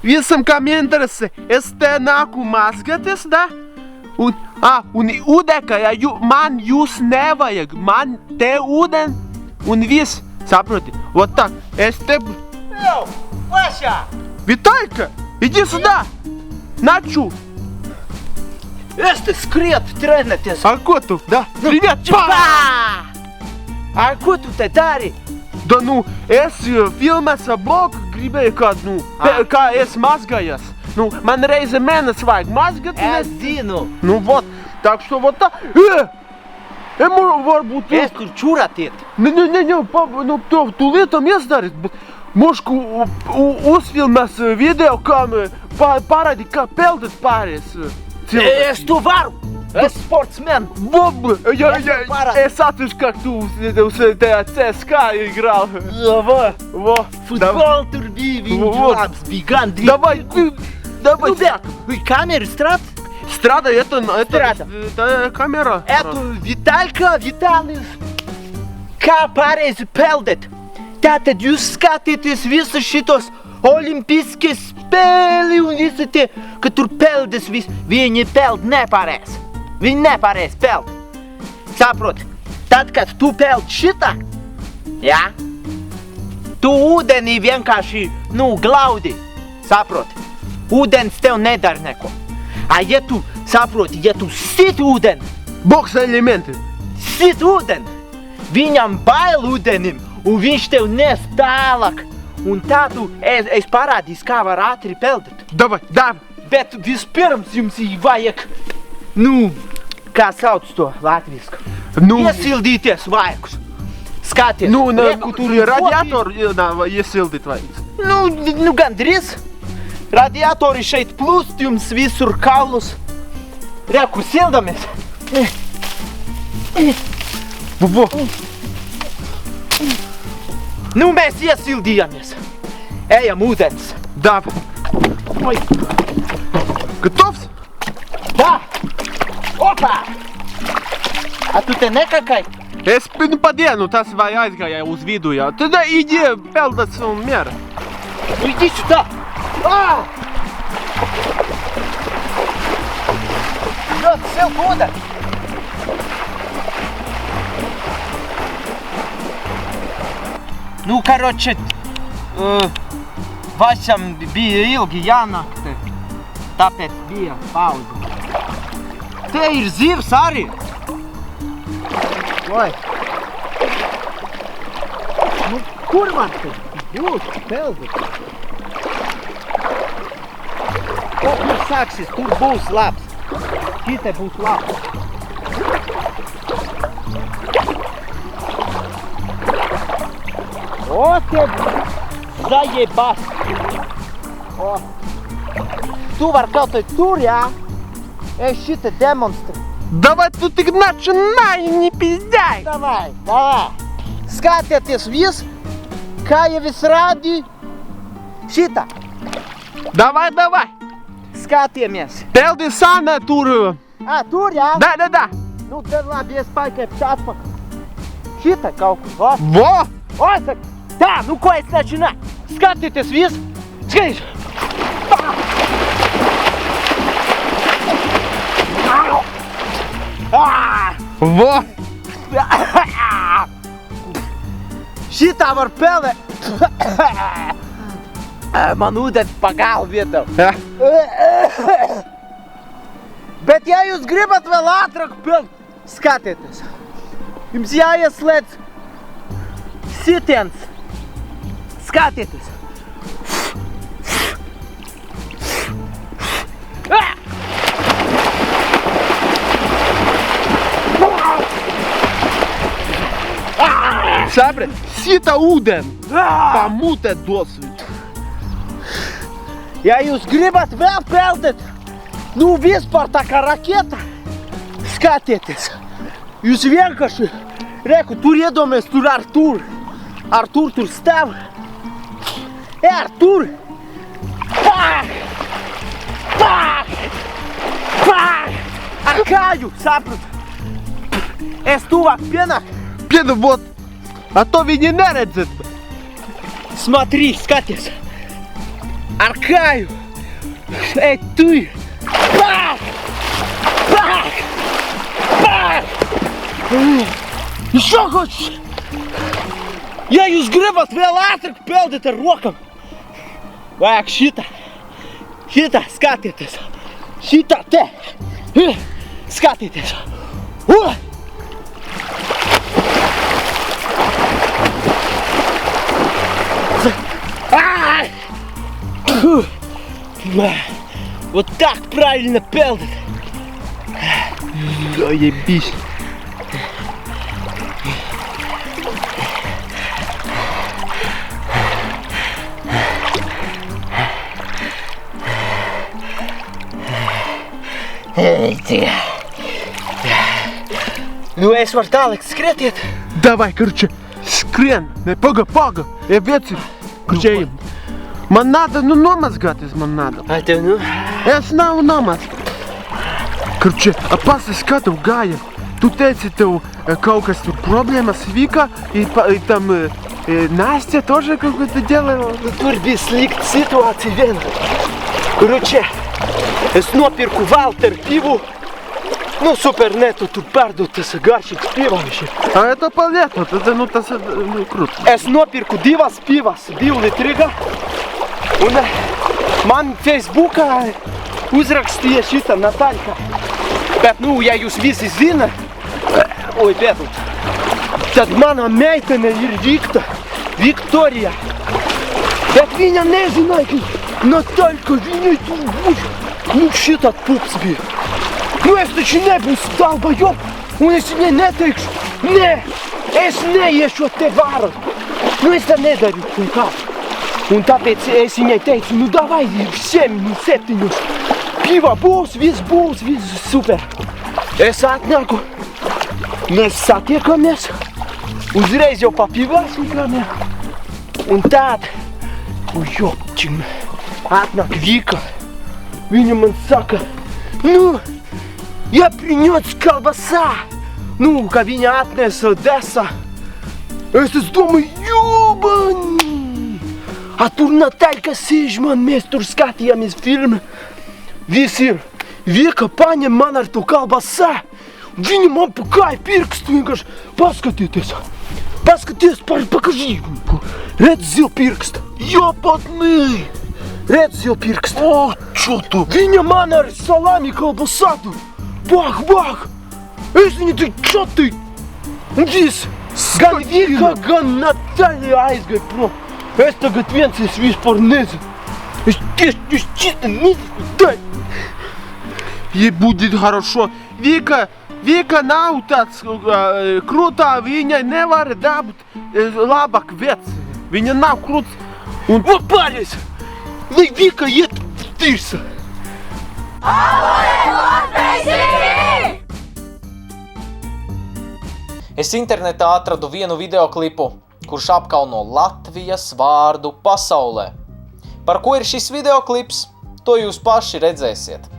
Visam, kam interese, es te nāku mazgaties, da? Un ūdeka, ja man jūs nevajag, man te ūden un viss, saproti? Вот так, es te... Эй, Вася! Виталька, иди сюда! Начу! Este skriet trenēties! А ko tu? Да, привет! Čupā! A ko tu te dari? Da, nu, es filmēs bloku gribēju kādu, kā es mazgājos. Nu, man reize mēnesi vajag mazgat. Es zinu! Nu, вот, так что вот так. Varbūt... Es tur čuratiet! Ne, nu, tu lietam iesdarīt, bet mošku uzfilmēs video, kā parādi, kā peldēt pārējais cilvēki. Es tu varu! Es sportsmen! Es atvešu, как tu uz CSKA играл. Во. Futbol tur bija, viņš labs bija gan drīz. Давай. Nu, bet, камера strādā? Strādā, это камера. Эту Vitalijs, kā pareizi peldēt. Tātad jūs skatieties visus šitos olimpiskie spēli un visi tie, ka tur peldas viss. Viņi peld nepareizi. Viņi nepareizi peld. Saproti, tad, kad tu peld šitā, jā, tu ūdenī vienkārši, glaudi. Saproti, ūdens tev nedara neko. A ja tu, saproti, ja tu sit ūdeni, Boksa elementi. sit ūdeni, viņam bail ūdenim, un viņš tev nes tālāk. Un tā tu, es parādīšu, kā var ātri peldēt. Давай. Bet vispirms jums vajag, kā sauc to latviski? Iesildīties vajagus. Skaties. Reku, tur radiatoru iesildīt vajag. Gandrīz. Radiatori šeit plūst jums visur kaulus. Reku, sildamies. Во. Mēs iesildījāmies. Ejam ūdens. Да. Oi. Готовs? Da! Opa! A tu te nekakaj? Es pa dienu tas vai aizgāja uz vidu, jā. Tad idi peldēt un miera. Иди сюда! Идет ссылка уда! Короче, Vasam bija ilgi jānāk te, tāpēc bija pauze. Te ir zivs arī! Oi! Kur man te būt peldēt? Ko tur sāksies, tur būs labs. Šite būs labs. O, te zajebas. O. Tu var kaut vai tur, jā? Es šite demonstrēju. Давай тут tik начинай, не пиздай. Давай. Skatieties viss, kā jau es rādīju. Šitā. Давай. Skatiemies. Peldi sana tur. Tur, jā? Да. Tad labi, es paikēpšu atpakaļ. Šitā kaut kur. Во. Oi, saka. Tā, ko es начинаю? Skatieties viss. Skaties. Во. Šitā var peldēt. Man ūdens pa galvu iedeva. Bet ja jūs gribat vēl ātrāk peldēt, skatieties. Jums jāieslēdz sitiens. Skatieties. Saprat, sita ūdeni. Pa mute dos. Ja jūs gribat vēl peldēt, vispār tā kā raketa, skatieties. Jūs vienkārši, reku, tur iedomājies, tur Artur tur stāv. Artur! Ar kāju, saprat? Es tuvāk pienāk. Педа, вот. А то viņi neredzēt. Смотри, skaties. ar kāju. Ej, tu! Pāk! Pāk! Pāk! Šo hoćeš? Ja jūs gribat vēl ātrāk peldēt ar rokam, vajag šitā skatieties, šitā te, skatieties. Ай! Вот так правильно пелдит. Заебись. Эй, ты. Ну, es varu tālāk skrietiet. Давай, короче, скрен. Пога. Вeci, короче, man надо, nomazgāties man надо. Ai, tev, nu? Es nav nomazgāt. Короче, paskatu gāja. Tu teici, tev kaut kas tur problēmas Vika, и там Настя тоже какое-то делала. Tur bija slikta situācija viena. Короче, es nopirku Valter pivu. Nu, supernetu tur pārdotas garšīgs pivāviši. А это понятно, tas круто. Es nopirku divas pivas, 2 litriga. Un man Facebookā uzrakstīja šita Nataļka. Bet, nu, ja jūs visi zina, tad mana meitene ir Viktorija. Bet viņa nezināja, ka Nataļka viņai tur būs. Nu, šitat pups bija. Nu, es taču nebūšu dalbajob, un es viņai neteikšu, nē, es neiešu te varu. Nu, es tā nedaru nekā. Un tāpēc es viņai teicu, nu, davai 7, 7. Piva būs, viss super. Es atnāku, mēs satiekamies, uzreiz jau pa pivāsim. Un tād, jopčim, atnāk Vika. Viņa man saka, nu, ja принёс колбаса, nu, ka viņa atnesa desa. Es domāju, jūbaņ! A tur Nataļka sēž man, mēs tur skatījāmies filmu. Viss ir. Vika paņem man ar to колбаса. Viņa man pakāja pirkstu vienkārši. Paskatieties. Paskaties, pakaži. Redz zilpirkstu. Jopatnī. Redz zilpirkstu. O, čo tu? Viņa man ar salami колбасу. Bāk. Es viņu tik čotīju. Un viss. Gan Vika, gan Nataļa aizgāja prom. Es tagad viens vispār nezinu. Es чисто nezinu. Ей будет хорошо. Vika nav tāds krūtā, viņai nevar dabūt labāk veci. Viņa nav krūts. Un pārējais, lai Vika iet tirsa. Es internetā atradu vienu videoklipu, kurš apkauno Latvijas vārdu pasaulē. Par ko ir šis videoklips, to jūs paši redzēsiet.